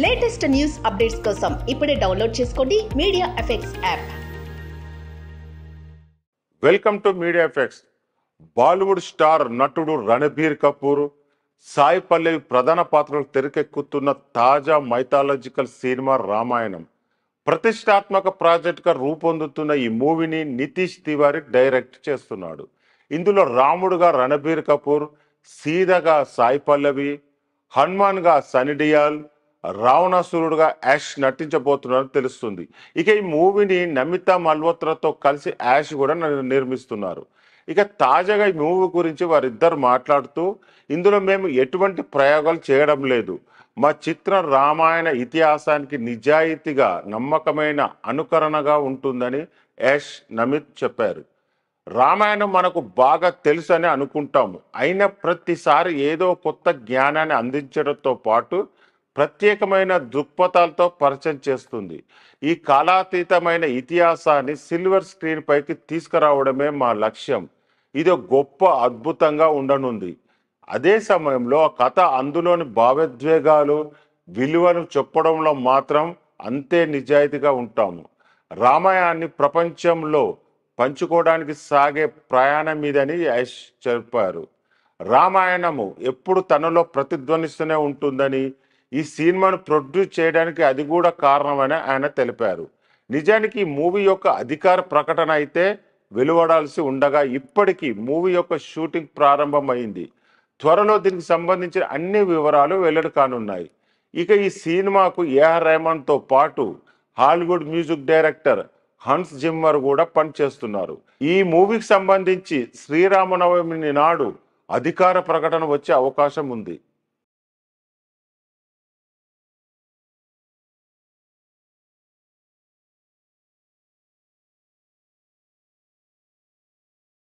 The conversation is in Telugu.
లేటెస్ట్ న్యూస్ అప్డేట్స్ కోసం ఇప్పుడే డౌన్లోడ్ చేసుకోండి media effects app. Welcome to media effects. Bollywood star నటుడు రణబీర్ కపూర్, సాయి పల్లవి ప్రధాన పాత్రలు తెరకెక్కుతున్న తాజా మైథాలజికల్ సినిమా రామాయణం ప్రతిష్టాత్మక ప్రాజెక్ట్గా రూపొందుతున్న ఈ మూవీని నితీష్ తివారీ డైరెక్ట్ చేస్తున్నాడు. ఇందులో రాముడుగా రణబీర్ కపూర్, సీతగా సాయి పల్లవి, హనుమాన్గా సన్నీ డియోల్, రావణాసురుడుగా యాష్ నటించబోతున్నారని తెలుస్తుంది. ఇక ఈ మూవీని నమితా మల్హోత్రాతో కలిసి యాష్ కూడా నిర్మిస్తున్నారు. ఇక తాజాగా ఈ మూవీ గురించి వారిద్దరు మాట్లాడుతూ, ఇందులో మేము ఎటువంటి ప్రయోగాలు చేయడం లేదు, మా చిత్రం రామాయణ ఇతిహాసానికి నిజాయితీగా నమ్మకమైన అనుకరణగా ఉంటుందని యాష్ నమిత్ చెప్పారు. రామాయణం మనకు బాగా తెలుసు అని అనుకుంటాము, అయినా ప్రతిసారి ఏదో కొత్త జ్ఞానాన్ని అందించడంతో పాటు ప్రత్యేకమైన దృక్పథాలతో పరిచయం చేస్తుంది. ఈ కాలాతీతమైన ఇతిహాసాన్ని సిల్వర్ స్క్రీన్ పైకి తీసుకురావడమే మా లక్ష్యం. ఇది గొప్ప అద్భుతంగా ఉండనుంది. అదే సమయంలో ఆ కథ, అందులోని భావోద్వేగాలు, విలువను చెప్పడంలో మాత్రం అంతే నిజాయితీగా ఉంటాము. రామాయణాన్ని ప్రపంచంలో పంచుకోవడానికి సాగే ప్రయాణం మీదని యశ్ చెప్పారు. రామాయణము ఎప్పుడు తనలో ప్రతిధ్వనిస్తూనే ఉంటుందని, ఈ సినిమాను ప్రొడ్యూస్ చేయడానికి అది కూడా కారణమని ఆయన తెలిపారు. నిజానికి ఈ మూవీ యొక్క అధికార ప్రకటన అయితే వెలువడాల్సి ఉండగా ఇప్పటికీ మూవీ యొక్క షూటింగ్ ప్రారంభమైంది. త్వరలో దీనికి సంబంధించిన అన్ని వివరాలు వెల్లడి కానున్నాయి. ఇక ఈ సినిమాకు ఏఆర్ రెహమాన్తో పాటు Hollywood music director Hans Zimmer కూడా పనిచేస్తున్నారు. ఈ మూవీకి సంబంధించి శ్రీరామనవమి నాడు అధికార ప్రకటన వచ్చే అవకాశం ఉంది.